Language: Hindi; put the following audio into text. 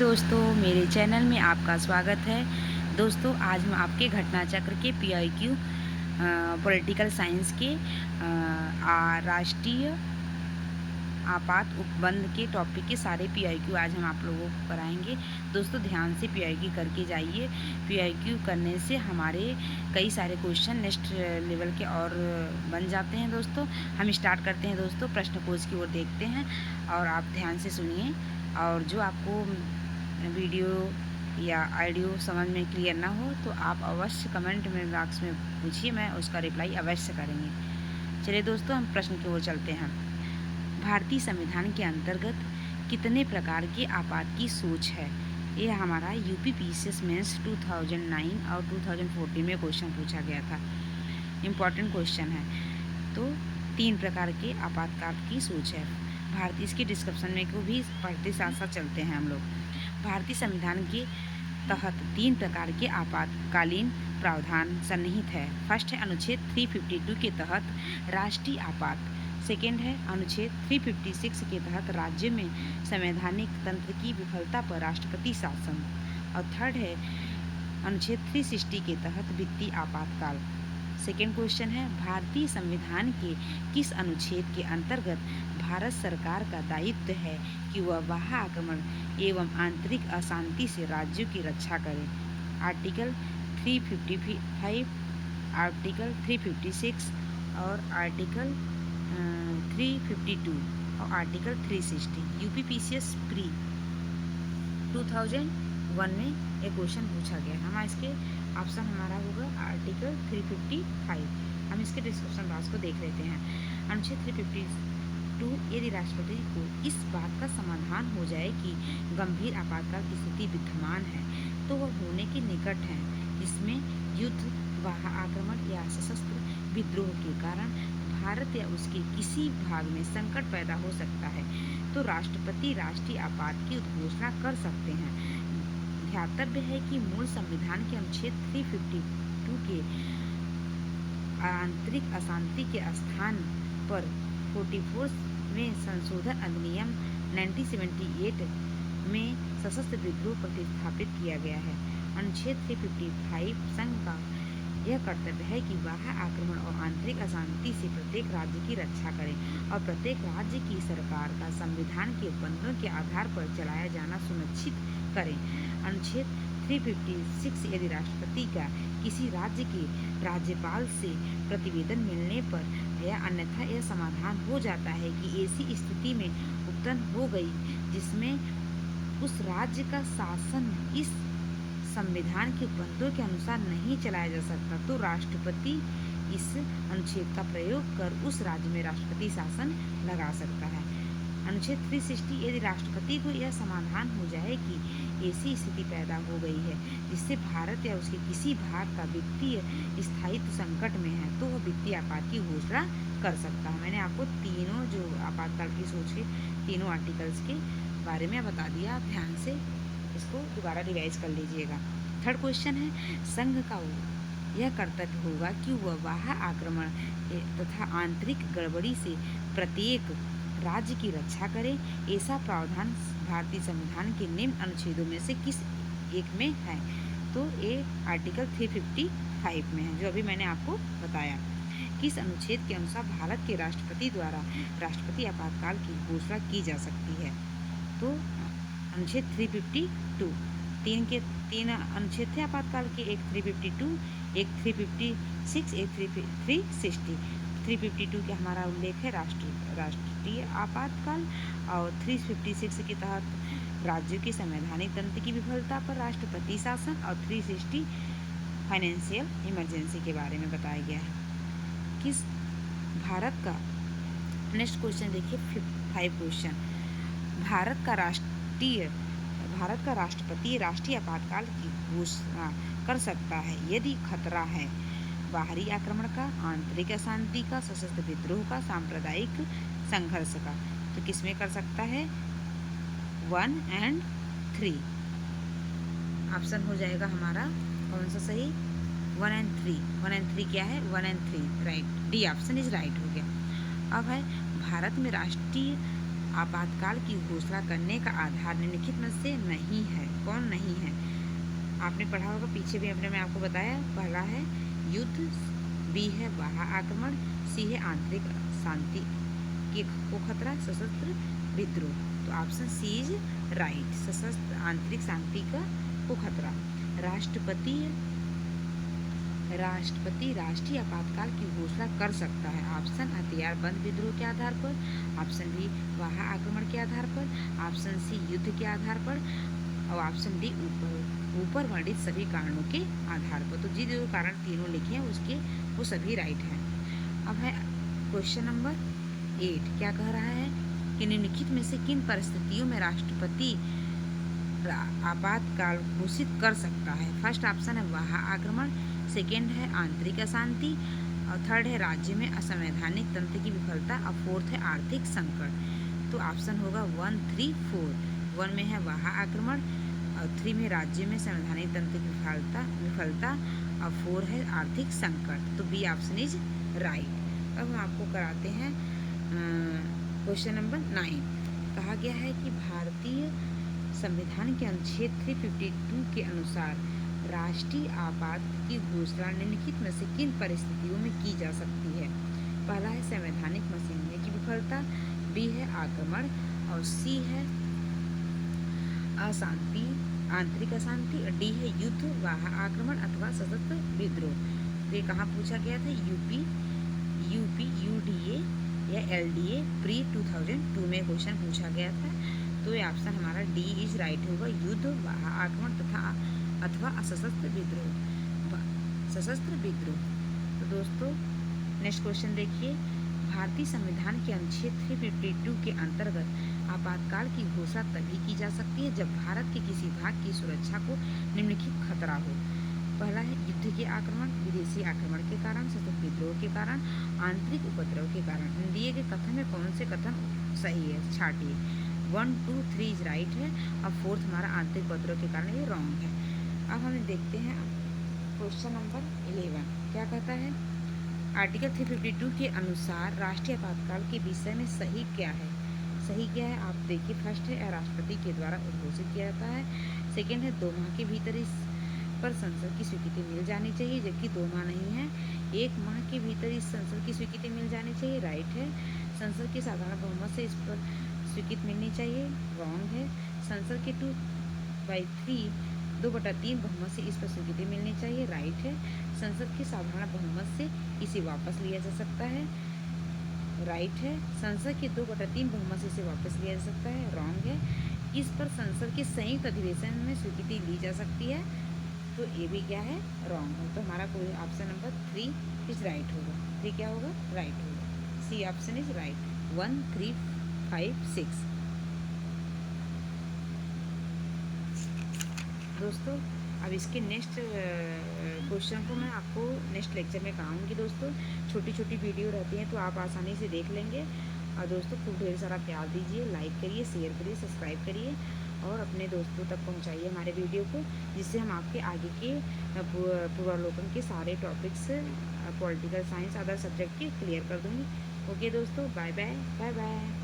दोस्तों, मेरे चैनल में आपका स्वागत है। दोस्तों, आज हम आपके घटना चक्र के पीआईक्यू पॉलिटिकल साइंस के राष्ट्रीय आपात उपबंध के टॉपिक के सारे पीआईक्यू आज हम आप लोगों को कराएंगे। दोस्तों, ध्यान से पीआईक्यू करके जाइए। पीआईक्यू करने से हमारे कई सारे क्वेश्चन नेक्स्ट लेवल के और बन जाते हैं। दोस्तों, हम स्टार्ट करते हैं। दोस्तों, प्रश्न कोश की ओर देखते हैं और आप ध्यान से सुनिए। और जो आपको वीडियो या ऑडियो समझ में क्लियर ना हो तो आप अवश्य कमेंट में बॉक्स में पूछिए, मैं उसका रिप्लाई अवश्य करेंगे। चलिए दोस्तों, हम प्रश्न की ओर चलते हैं। भारतीय संविधान के अंतर्गत कितने प्रकार के आपात की सोच है? ये हमारा यूपी पीसीएस मेंस 2009 और 2014 में क्वेश्चन पूछा गया था। इम्पॉर्टेंट क्वेश्चन है। तो 3 प्रकार के आपातकाल की सोच है। भारतीय इसके डिस्क्रिप्शन में को भी पढ़ते साथ साथ चलते हैं हम लोग। भारतीय संविधान के तहत 3 प्रकार के आपातकालीन प्रावधान सन्निहित है। फर्स्ट है अनुच्छेद 352 के तहत राष्ट्रीय आपात। सेकेंड है अनुच्छेद 356 के तहत राज्य में संवैधानिक तंत्र की विफलता पर राष्ट्रपति शासन। और थर्ड है अनुच्छेद 360 के तहत वित्तीय आपातकाल। सेकेंड क्वेश्चन है, भारतीय संविधान के किस अनुच्छेद के अंतर्गत भारत सरकार का दायित्व है कि वह बाह्य आक्रमण एवं आंतरिक अशांति से राज्यों की रक्षा करे? आर्टिकल 355, आर्टिकल 356 और आर्टिकल 352 और आर्टिकल 360। यूपी पीसीएस प्री 2001 में एक क्वेश्चन पूछा गया। हम इसके ऑप्शन हमारा होगा आर्टिकल 355। हम इसके डिस्क्रिप्शन बॉक्स को देख लेते हैं। अनुच्छेद 352, यदि राष्ट्रपति को इस बात का समाधान हो जाए कि गंभीर आपातकाल की स्थिति विद्यमान है तो वह होने के निकट है, जिसमें युद्ध, बाह्य आक्रमण या सशस्त्र विद्रोह के कारण भारत या उसके किसी भाग में संकट पैदा हो सकता है, तो राष्ट्रपति राष्ट्रीय आपात की घोषणा कर सकते हैं। ध्यातव्य है कि मूल संविधान के अनुच्छेद 352 के आंतरिक अशांति के स्थान पर 44 में संशोधन अधिनियम 1978 में सशस्त्र विद्रोह प्रतिस्थापित किया गया है। अनुच्छेद 355 संघ का यह कर्तव्य है कि बाह्य आक्रमण और आंतरिक अशांति से प्रत्येक राज्य की रक्षा करें और प्रत्येक राज्य की सरकार का संविधान के उपबंधों के आधार पर चलाया जाना सुनिश्चित करें। अनुच्छेद 356, यदि राष्ट्रपति का किसी राज्य के राज्यपाल से प्रतिवेदन मिलने पर या अन्यथा यह समाधान हो जाता है कि ऐसी स्थिति में उत्पन्न हो गई जिसमें उस राज्य का शासन इस संविधान के उपबंधों के अनुसार नहीं चलाया जा सकता, तो राष्ट्रपति इस अनुच्छेद का प्रयोग कर उस राज्य में राष्ट्रपति शासन लगा सकता है। अनुच्छेद 360, यदि राष्ट्रपति को यह समाधान हो जाए कि ऐसी स्थिति पैदा हो गई है जिससे भारत या उसके किसी भाग का वित्तीय स्थायित्व संकट में है, तो वह वित्तीय आपात की घोषणा कर सकता है। मैंने आपको तीनों जो आपातकाल की सोच के तीनों आर्टिकल्स के बारे में बता दिया। आप ध्यान से इसको दोबारा रिवाइज कर लीजिएगा। थर्ड क्वेश्चन है, संघ का यह कर्तव्य होगा कि वह बाह्य आक्रमण तथा आंतरिक गड़बड़ी से प्रत्येक राज्य की रक्षा करे। ऐसा प्रावधान भारतीय संविधान के निम्न अनुच्छेदों में से किस एक में है? तो ये आर्टिकल 355 में है, जो अभी मैंने आपको बताया। किस अनुच्छेद के अनुसार भारत के राष्ट्रपति द्वारा राष्ट्रपति आपातकाल की घोषणा की जा सकती है? तो अनुच्छेद 352। तीन अनुच्छेद थे आपातकाल के, एक 352, एक 356, एक 360। 352 के हमारा उल्लेख है राष्ट्रीय आपातकाल और 356 के तहत राज्यों के संवैधानिक तंत्र की विफलता पर राष्ट्रपति शासन और 360 फाइनेंशियल इमरजेंसी के बारे में बताया गया है। किस भारत का नेक्स्ट क्वेश्चन देखिए, 5 क्वेश्चन। भारत का राष्ट्रपति राष्ट्रीय आपातकाल की घोषणा कर सकता है यदि खतरा है बाहरी आक्रमण का, आंतरिक अशांति का, सशस्त्र विद्रोह का, सांप्रदायिक संघर्ष का। तो किसमें कर सकता है? 1 और 3 ऑप्शन हो जाएगा हमारा कौन सा सही? 1 और 3। 1 और 3 क्या है? 1 और 3 right, D option is right हो गया। अब है भारत में राष्ट्रीय आपातकाल की घोषणा करने का आधार निम्नलिखित में से नहीं है। आपने पढ़ा होगा, पीछे भी हमने मैं आपको बताया। पहला है युद्ध, बी है बाह्य आक्रमण, सी है आंतरिक शांति को खतरा, सशस्त्र विद्रोह। तो ऑप्शन सी इज राइट, सशस्त्र आंतरिक शांति का को खतरा। राष्ट्रपति राष्ट्रीय आपातकाल की घोषणा कर सकता है। ऑप्शन हथियार बंद विद्रोह के आधार पर, ऑप्शन बी बाह्य आक्रमण के आधार पर, ऑप्शन सी युद्ध के आधार पर, और ऑप्शन डी ऊपर वर्णित सभी कारणों के आधार पर। तो जो कारण तीनों लिखे हैं उसके वो सभी राइट हैं। अब है क्वेश्चन नंबर 8। क्या कह रहा है कि निम्नलिखित में से किन परिस्थितियों में राष्ट्रपति आपातकाल घोषित कर सकता है। फर्स्ट ऑप्शन है बाह्य आक्रमण, सेकेंड है आंतरिक अशांति, और थर्ड है राज्य में असंवैधानिक तंत्र की विफलता, और फोर्थ है आर्थिक संकट। तो ऑप्शन होगा 1, 3, 4। 1 में है बाह्य आक्रमण, और 3 में राज्य में संवैधानिक तंत्र की विफलता, और 4 है आर्थिक संकट। तो बी ऑप्शन इज राइट। अब हम आपको कराते हैं क्वेश्चन नंबर 9। कहा गया है कि भारतीय संविधान के अनुच्छेद 352 के अनुसार राष्ट्रीय आपात की घोषणा निम्नलिखित में से किन परिस्थितियों में की जा सकती है। पहला है संवैधानिक मशीनरी की विफलता, बी है आक्रमण, और सी है अशांति, आंतरिक अशांति, और डी है युद्ध, बाह्य आक्रमण अथवा सशस्त्र विद्रोह। तो ये कहाँ पूछा गया था, यूपी यूडीए या एलडीए प्री 2002 में क्वेश्चन पूछा गया था। तो ये ऑप्शन हमारा डी इज राइट होगा, युद्ध, बाह्य आक्रमण तथा अथवा सशस्त्र विद्रोह। तो दोस्तों नेक्स्ट क्वेश्चन देखिए। भारतीय संविधान के अनुच्छेद 352 के अंतर्गत आपातकाल की घोषणा तभी की जा सकती है जब भारत के किसी भाग की सुरक्षा को निम्नलिखित खतरा हो। पहला है युद्ध के आक्रमण, विदेशी आक्रमण के कारण, सशस्त्र विद्रोह के कारण, आंतरिक उपद्रव के कारण। दिए गए कथन में कौन से कथन सही है, छाटिए। 1, 2, 3 इज राइट है, और फोर्थ हमारा आंतरिक उपद्रव के कारण ये रॉन्ग है। अब हम देखते हैं क्वेश्चन नंबर 11। क्या कहता है, आर्टिकल 352 के अनुसार राष्ट्रीय आपातकाल के विषय में सही क्या है। सही क्या है आप देखिए। फर्स्ट है राष्ट्रपति के द्वारा उद्घोषित किया जाता है, सेकेंड है 2 माह के भीतर इस पर संसद की स्वीकृति मिल जानी चाहिए, जबकि 2 माह नहीं है, 1 माह के भीतर इस संसद की स्वीकृति मिल जानी चाहिए, राइट है। संसद के साधारण बहुमत से इस पर स्वीकृति मिलनी चाहिए, रॉन्ग है। संसद के 2/3 बहुमत से इस पर स्वीकृति मिलनी चाहिए, राइट है। संसद के साधारण बहुमत से इसे वापस लिया जा सकता है, राइट है। संसद के 2/3 बहुमत से इसे वापस लिया जा सकता है, रॉन्ग है। इस पर संसद के संयुक्त अधिवेशन में स्वीकृति ली जा सकती है, तो ये भी क्या है, रॉन्ग है। तो हमारा कोई ऑप्शन नंबर 3 इज राइट होगा। 3 क्या होगा, राइट होगा। C option is right. 1, 3, 5, 6। दोस्तों अब इसके नेक्स्ट क्वेश्चन को मैं आपको नेक्स्ट लेक्चर में कराऊंगी। दोस्तों छोटी छोटी वीडियो रहती हैं तो आप आसानी से देख लेंगे। और दोस्तों खूब ढेर सारा प्यार दीजिए, लाइक करिए, शेयर करिए, सब्सक्राइब करिए, और अपने दोस्तों तक पहुंचाइए हमारे वीडियो को, जिससे हम आपके आगे के पूर्वावलोकन के सारे topics political science other subject के क्लियर कर दूँगी। ओके दोस्तों, बाय बाय बाय बाय।